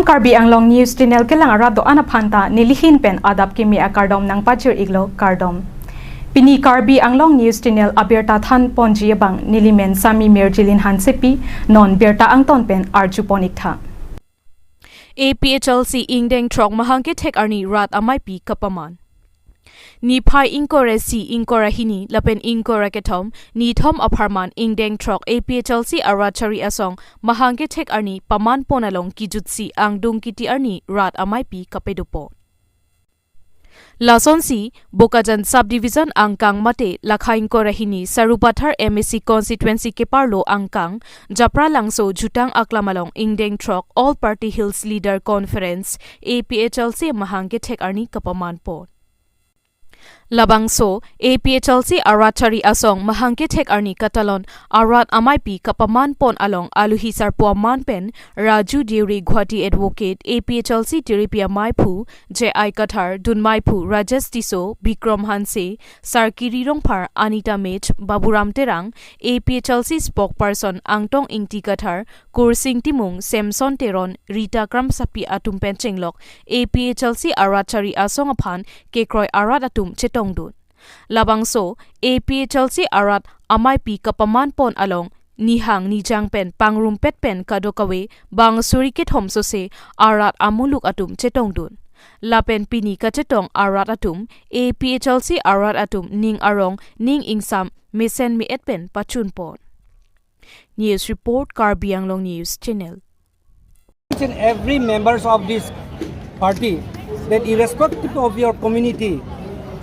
Karbi Anglong News Channel kelang arado anaphanta nilihin pen adap kimi akardom nang pachir iglo kardom. Pini Karbi Anglong News Channel abirta than ponji bang nilimen sami merjilin hansepi non berta angton pen arjuponik tha. APHLC ingdeng trok mahangke tek arni rat amai pi kapaman. Ni phai inkore si inkora hini lapen inkora ketom ni thom aparman ingdeng trok APHLC arachari asong mahangke tek arni paman ponalong kijutsi angdung kiti arni rat amai pi kapedupo. Lasonsi Bokajan subdivision angkang mate lakhain korahini Sarupathar MSC constituency ke parlo angkang Japra langso jutang aklamalong ingdeng trok all party hills leader conference APHLC mahangke tek arni kapaman po. Labangso APHLC arachari asong mahangke tek arni katalon arat amai pi kapaman pon along aluhisar puaman pen Raju Deuri Guwahati advocate APHLC Tiripia Maipu JI Kathar Dunmaipu Rajesh Tiso Bikram Hanse Sarkiri Rongphar Anita Mech Baburam Terang APHLC spokesperson Angtong Ingti Kathar Kursing Timung Samson Teron Rita Kramsapi Atum Penchenglok APHLC arachari asong aphan Kekroi arat atum Tongdun. Labangso APHLC arat amai pi kapaman pon along nihang nijang pen pangrum pet pen kadokawe bang surikit homso se arat amuluk atum chetongdun. Lapen pini kachetong arat atum APHLC arat atum ning arong ning ingsam mesen mi etpen pachun pon. News report Karbi Anglong News Channel. Each and every members of this party that irrespective of your community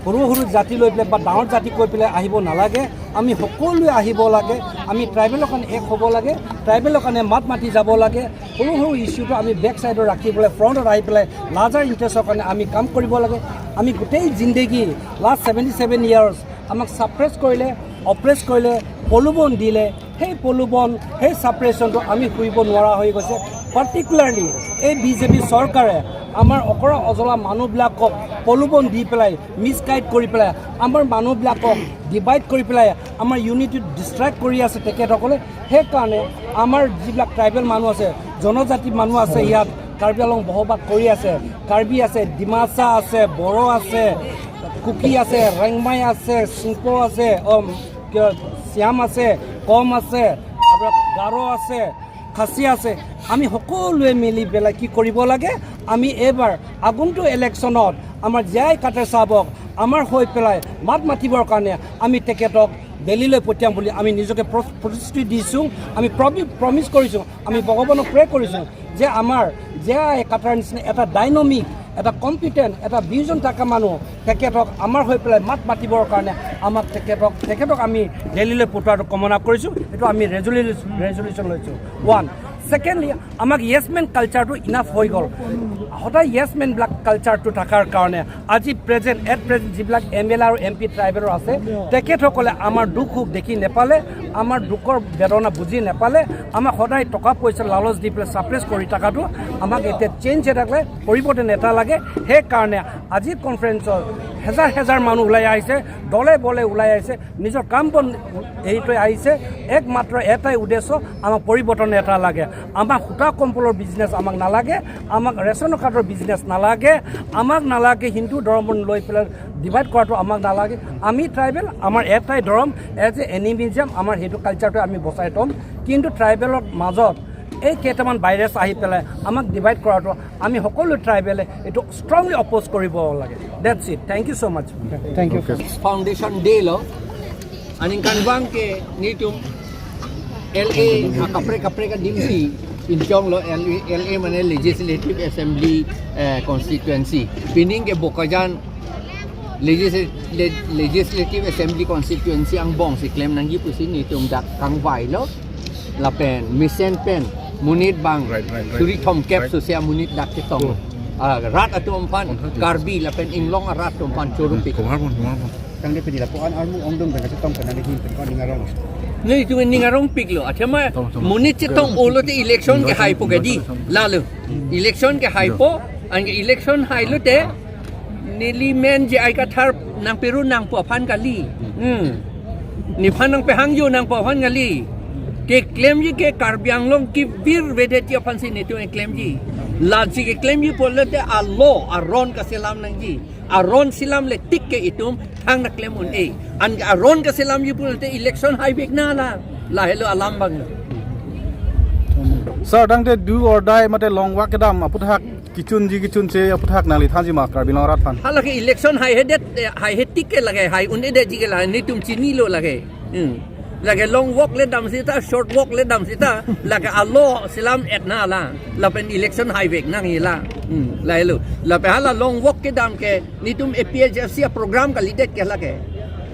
সৰু সৰু জাতি লৈ পেলাই বা ডাঙৰ জাতি কৈ পেলাই আহিব নালাগে আমি সকলোৱে আহিব লাগে আমি ট্ৰাইবেলৰ কাৰণে এক হ'ব লাগে ট্ৰাইবেলৰ কাৰণে মাত মাতি যাব লাগে সৰু সৰু ইস্যুটো আমি বেক সাইডত ৰাখি পেলাই ফ্ৰণ্টত আহি পেলাই লাৰ্জাৰ ইণ্টাৰেষ্টৰ কাৰণে আমি কাম কৰিব লাগে আমি গোটেই জিন্দগী লাষ্ট 77 ইয়াৰ্ছ আমাক ছাপ্ৰেছ কৰিলে অপ্ৰেছ কৰিলে পলুবন দিলে সেই পলুবন সেই ছাপ্ৰেছনটো আমি শুইব নোৱাৰা হৈ গৈছে পাৰ্টিকুলাৰলি এই বিজেপি চৰকাৰে আমাৰ অকৰা অজলা মানুহবিলাকক পলুবন দি পেলাই মিছগাইড কৰি পেলাই আমাৰ মানুহবিলাকক ডিভাইড কৰি পেলাই আমাৰ ইউনিটি ডিষ্ট্ৰেক্ট কৰি আছে তেখেতসকলে সেইকাৰণে আমাৰ যিবিলাক ট্ৰাইবেল মানুহ আছে জনজাতি মানুহ আছে ইয়াত কাৰ্বি আংলং বসবাস কৰি আছে কাৰ্বি আছে ডিমাচা আছে বড়ো আছে কুকি আছে ৰেংমাই আছে চিংপো আছে শ্যাম আছে কম আছে আপোনাৰ গাৰো আছে খাচী আছে আমি সকলোৱে মিলি পেলাই কি কৰিব লাগে আমি এবাৰ আগন্তুক ইলেকশ্যনত আমাৰ জয় কাটাৰ চাহাবক আমাৰ হৈ পেলাই মাত মাতিবৰ কাৰণে আমি তেখেতক দিল্লীলৈ পঠিয়াম বুলি আমি নিজকে প্ৰতিশ্ৰুতি দিছোঁ আমি প্ৰমিছ কৰিছোঁ আমি ভগৱানক প্ৰে কৰিছোঁ যে আমাৰ জয় কাটাৰ নিচিনা এটা ডাইনামিক এটা কম্পিটেণ্ট এটা ভিজন থকা মানুহ তেখেতক আমাৰ হৈ পেলাই মাত মাতিবৰ কাৰণে আমাক তেখেতক আমি দিল্লীলৈ পঠোৱাটো কামনা কৰিছোঁ এইটো আমি ৰেজলিউশ্যন লৈছোঁ ওৱান সেকেন্ডলি আমাক ইয়েছমেন কালচাৰটো ইনাফ হৈ গ'ল সদায় ইয়েছমেনবিলাক কালচাৰটো থকাৰ কাৰণে আজি প্ৰেজেণ্ট যিবিলাক MLA আৰু MP ট্ৰাইবেলৰ আছে তেখেতসকলে আমাৰ দুখ সুখ দেখি নেপালে আমাৰ দুখৰ বেদনা বুজি নেপালে আমাক সদায় টকা পইচা লালচ দি পেলাই ছাপ্ৰেছ কৰি থকাটো আমাক এতিয়া চেঞ্জ এটা পৰিৱৰ্তন এটা লাগে সেইকাৰণে আজিৰ কনফাৰেঞ্চৰ হেজাৰ মানুহ ওলাই আহিছে দলে বলে ওলাই আহিছে নিজৰ কাম বন এৰি থৈ আহিছে একমাত্ৰ এটাই উদ্দেশ্য আমাক পৰিৱৰ্তন এটা লাগে আমাক সূতা কম্পলৰ বিজনেছ আমাক নালাগে আমাক ৰেচন কাৰ্ডৰ বিজনেছ নালাগে আমাক নালাগে হিন্দু ধৰ্ম লৈ পেলাই ডিভাইড কৰাটো আমাক নালাগে আমি ট্ৰাইবেল আমাৰ এটাই ধৰ্ম এজ এ এনিমিজম আমাৰ সেইটো কালচাৰটো আমি বচাই থ'ম কিন্তু ট্ৰাইবেলৰ মাজত এই কেইটামান ভাইৰাছ আহি পেলাই আমাক ডিভাইড কৰাটো আমি সকলো ট্ৰাইবেলে এইটো ষ্ট্ৰংলি অপ'জ কৰিব লাগে that's it thank you so much thank you foundation day lo aning kanbang ke nitum LA kapre ka dimsi injong lo LA mane legislative assembly constituency pining ke Bokajan legislative assembly constituency ang bong si claim nang gipusin nitum dak kangwai lo lapen misen pen munit bang suri thom kep sosia munit dak kitong rat atum pan Karbi lapen inglong rat atum pan chorupi kang de pedila ko an armu ongdong daga kitong kana hin pen ko ningarong nei tu ningarong piklo achama munit chitong ulo te election ke haipo gadi lalu election ke haipo ang election hailu te nili men je ai ka thar nang peru nang po phan kali ni phan nang pe hang yu nang po phan kali ke claim ji ke Karbi Anglong ki bir vedetia phan si ne tu claim ji Lansi ke claim you polete a law a ron ka silam nang ji. A ron silam le tik ke itum thang na claim un e. An a ron ka silam you polete election highway na la. La hello alam bang. Sir, dang te do or die mate long wak kedam aputhak kichun che aputhak nali thanji ma kar bilong rat phan. Hala ke election high head tik ke lage high un ede ji ke la ni tum chini lo lage. Lage long walk le dam sita short walk le dam sita lage a law silam et na la pen election highway na ngi la. La hello. La pe hala long walk ke dam ke ni tum APHFC program ka leader ke lage.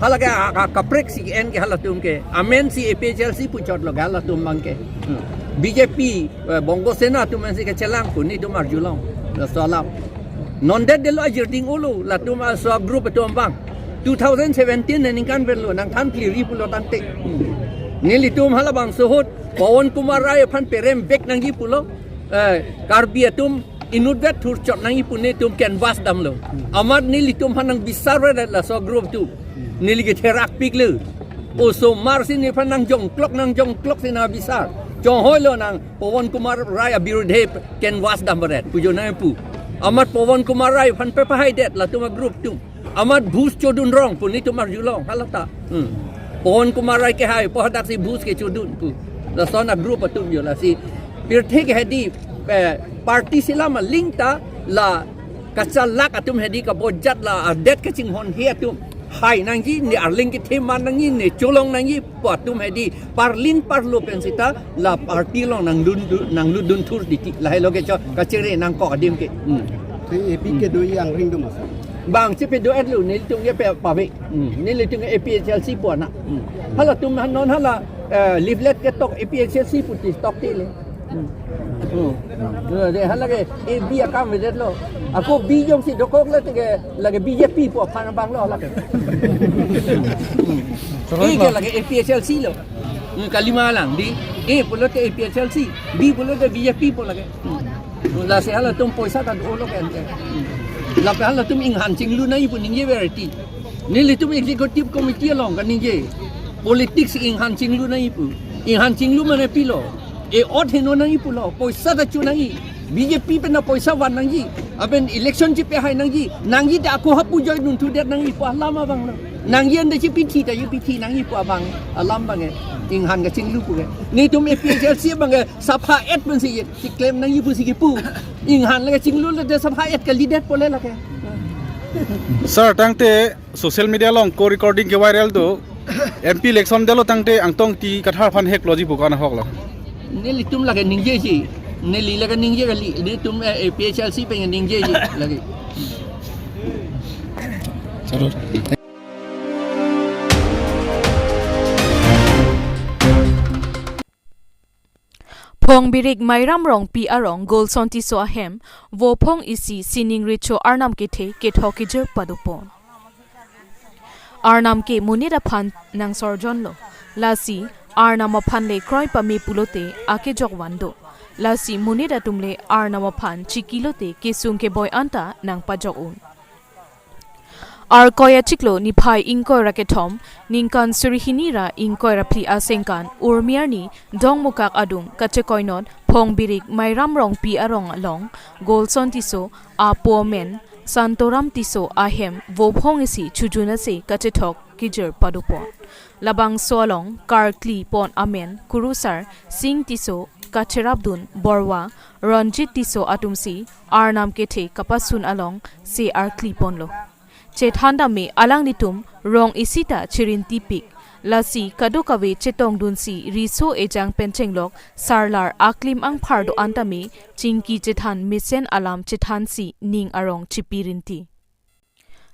Hala ke ka prek si en ke hala tum ke amen si APHLC pu chot lo hala tum bang ke. BJP Bongo Sena tu masih ke celang pun ni tu marjulong la salam non det de lo ajerding ulu la tu ma so group tu ambang 2017 ni kan berlo nang than pli pulo tante ni li tu hala bang sohot Pawan Kumar Rai phan perem bek nang gi pulo karbi tum inut vet thur chot nang gi pun ni tum canvas dam lo amad ni li tum hanang bisar la so group tu ni li ke terak pik le o so mar sin ni phan nang jong klok sina bisar Jong hoi lo nang Pawan Kumar Rai abirudhe canvas dambaret pujo na pu amat Pawan Kumar Rai phan pe pahai det la tuma group tu amat bus chodun rong pun ni tuma julong halata Pawan Kumar Rai ke hai pohadak si bus ke chodun pu la sona group tu yo la si pirthe ke hedi party silama lingta la kacalak atum hedi ka bojat la det ke chinghon he atum hai nang ji ni arling ke theman nang ni cholong nang ji patum hedi parlin parlo pensita la party long nang dun thur diti la hello ke cho kachere nang ko adim ke Thì epi ke do yang ring do mas. bang che pe do at lu ni tung ye pe pa ve ni le tung APHLC po na hala tum han non hala leaflet ke tok APHLC puti tok ti le de hala ke e bi akam vedet lo ako bi jong si dokok le te lage BJP po phan bang lo la ke e ke lage APHLC lo kalima lang di e pulo te APHLC bi pulo te BJP po lage la se hala tum poisa ta do lo ke la pe hala tum ing han ching lu nai pun ning ye variety ni le tum executive committee long kan ning ye politics ing han ching lu nai pu ing han ching lu mane pi lo e ot heno nang ipulo poisa ta chu nang i BJP pe na poisa wan nang ji aben election ji pe hai nang ji da ko hapu joy nun tu det nang i pa lama bang nang yen de chi pithi ta yu pithi nang i pa bang alam bang ing han ga ching lu pu ni tum APHLC bang sapha et pun si claim nang i pu si ki pu ing han la ching lu le de sapha et ka leader pole la ke Sir, tang te social media long ko recording ke viral do MP election delo tang te angtong ti kathar phan hek loji bukana hok la Nili tum lagi ningje ji nili lagi ningje kali ni tum APHLC pengen ningje ji lagi Phong birik mairam rong pi arong gol sonti so ahem vo phong isi sining richo arnam ke the ke thoki jer padupon arnam ke munira phan nang sorjon lo lasi arnam phan le kroi pami pulote ake jok wando lasi munira tumle arnam phan chikilote ke sung ke boy anta nang pajok un ar koya chiklo ni phai ingkoi rakethom ningkan surihinira ingkoi rapli asengkan urmiarni dongmukak adung kachekoinon phong birik mairam rong pi arong along golson tiso apomen santoram tiso ahem vo phong isi chujuna se kachethok kijer padupon labang solong karkli pon amen kurusar sing tiso kacherabdun borwa ranjit tiso atumsi arnam kethe kapasun along se arkli ponlo Chethanda me alang nitum rong isita chirin tipik lasi kadukawe chetong dunsi riso ejang penchenglok sarlar aklim ang phardo antame chingki chethan misen alam chethansi ning arong chipirinti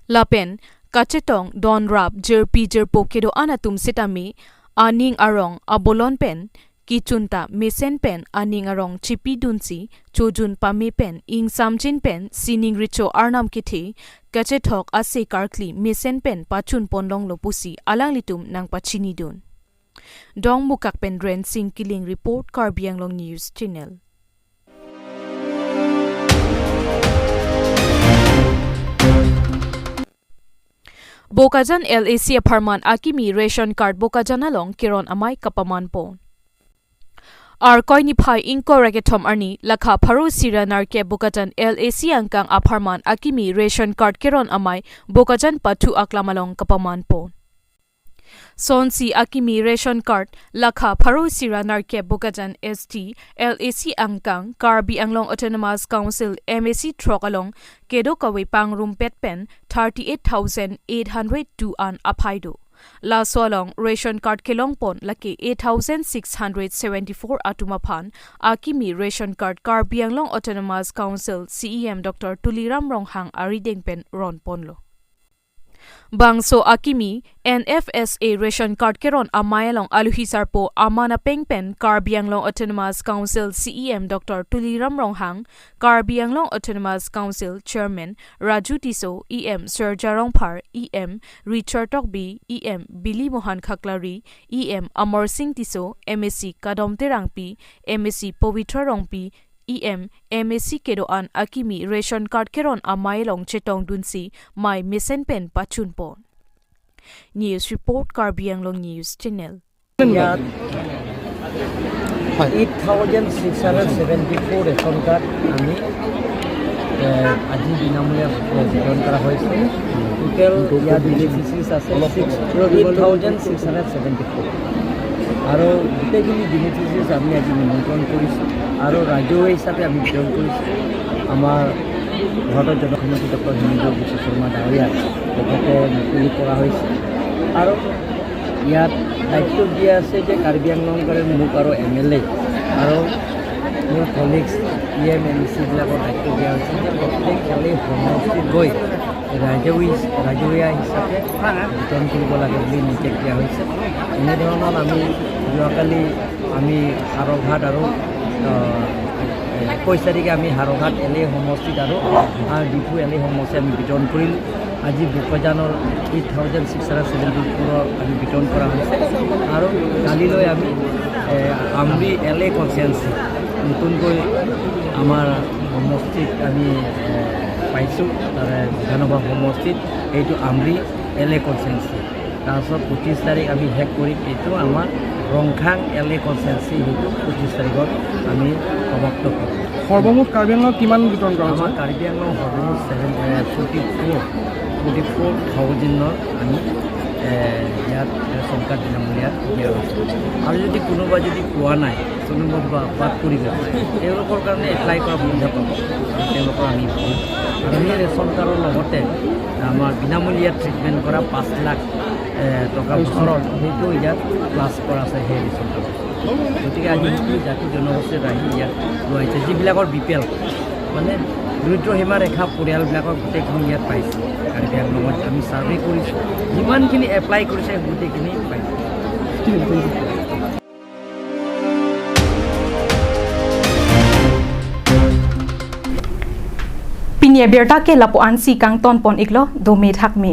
lapen kachetong don rap jerpi jerpo kedo anatum sitame aning arong abolon pen kichunta mesen pen aning arong chipi dunsi chojun pame pen ing samjin pen sining richo arnam kithe kachethok ase karkli mesen pen pachun ponlong lopusi alang litum nang pachini dun dong mukak pen ren sing killing report Karbiang Long News Channel Bokajan LAC apartment akimi ration card Bokajan along kiron amai kapaman pon Ar koi ni phai inko ragetom arni lakha pharu siranar ke bukatan LAC angkang aparman akimi ration card keron amai bukajan patu aklamalong kapaman pon. Sonsi akimi ration card lakha pharu siranar ke bukajan ST LAC angkang Karbi Anglong Autonomous Council MAC trokalong kedo kawe pangrum petpen 38,802 an apaido. La solong ration card kelong pon laki 8,674 atumaphan akimi ration card Karbi Anglong Autonomous Council CEM Dr. Tuliram Ronghang aridengpen ron ponlo. Bangso akimi NFSA ration card keron amayalong aluhisar po amana pengpen Karbi Anglong Autonomous Council CEM Dr. Tuliram Ronghang Karbi Anglong Autonomous Council Chairman Raju Tiso EM Sir Jarong Par EM Richard Tokbi EM Billy Mohan Khaklari EM Amor Singh Tiso MSc Kadom Terangpi MSc Povitra Rongpi EM MSc Kedoan Akimi ration card keron amailong chetong dunsi my misen pen pachun pon. News report Karbi Anglong News Channel. 8,674 ration card আমি আজি বিনামূলীয়া বিতৰণ কৰা হৈছে total ইয়াত beneficiaries আছে 8,674 আৰু গোটেইখিনি বেনিফিচিয়াৰিজ আমি আজি নিমন্ত্ৰণ কৰিছোঁ আৰু ৰাজহুৱা হিচাপে আমি বিতৰণ কৰিছোঁ আমাৰ ভাৰতৰ জনসমিতি ডক্টৰ হিমন্ত বিশ্ব শৰ্মা ডাঙৰীয়া তেখেতে মুকলি কৰা হৈছে আৰু ইয়াত দায়িত্ব দিয়া আছে যে কাৰ্বি আংলংকাৰে মোক আৰু MLA আৰু মোৰ কলিগছ EM MCবিলাকৰ দায়িত্ব দিয়া হৈছে যে প্ৰত্যেক খেলেই সমষ্টিত গৈ ৰাজহুৱা হিচাপে বিতৰণ কৰিব লাগে বুলি নিৰ্দেশ দিয়া হৈছে এনেধৰণৰ আমি যোৱাকালি আমি হাৰঘাট আৰু 21 তাৰিখে আমি হাৰঘাট LA সমষ্টিত আৰু ডিপু LA সমষ্টি আমি বিতৰণ কৰিলোঁ আজি বোকাজানৰ 8,674 আমি বিতৰণ কৰা হৈছে আৰু কালিলৈ আমি আমৰি LA কনষ্টিটুৱেঞ্চি নতুনকৈ আমাৰ সমষ্টিত আমি পাইছোঁ তাৰে বিধানসভা সমষ্টিত এইটো আমৰি LA কনষ্টিটুৱেঞ্চি তাৰপিছত 25 তাৰিখ আমি শেষ কৰিম এইটো আমাৰ ৰংখাং LA কনষ্টিটুৱেঞ্চি সেইটো 25 তাৰিখত আমি সমাপ্ত কৰিম সৰ্বমুঠ কাৰ্বি আংলং কিমান বিতৰণ কৰা আমাৰ কাৰ্বি আংলং সৰ্বমুঠ 44,000 আমি ইয়াত ৰেচন কাৰ্ড বিনামূলীয়া দিয়া হৈছে আৰু যদি কোনোবা যদি পোৱা নাই কোনোবা বাদ পৰি যাব তেওঁলোকৰ কাৰণে এপ্লাই কৰা সুবিধা পাব তেওঁলোকৰ আমি আৰু সেই ৰেচন কাৰ্ডৰ লগতে আমাৰ বিনামূলীয়া ট্ৰিটমেণ্ট কৰা 5 লাখ টকা বছৰত সেইটো ইয়াত প্লাছ কৰা আছে সেই ৰেচন কাৰ্ডত গতিকে আজি জাতি জনগোষ্ঠীৰ আহি ইয়াত লোৱা হৈছে যিবিলাকৰ BPL মানে দৰিদ্ৰ সীমা ৰেখা পৰিয়ালবিলাকৰ গোটেইখিনি ইয়াত পাইছে কাৰ্বি আংলঙত আমি ছাৰ্ভে কৰিছোঁ যিমানখিনি এপ্লাই কৰিছে গোটেইখিনি পাইছে Pinya berta ke lapo ansi kang ton pon iklo do me thak me.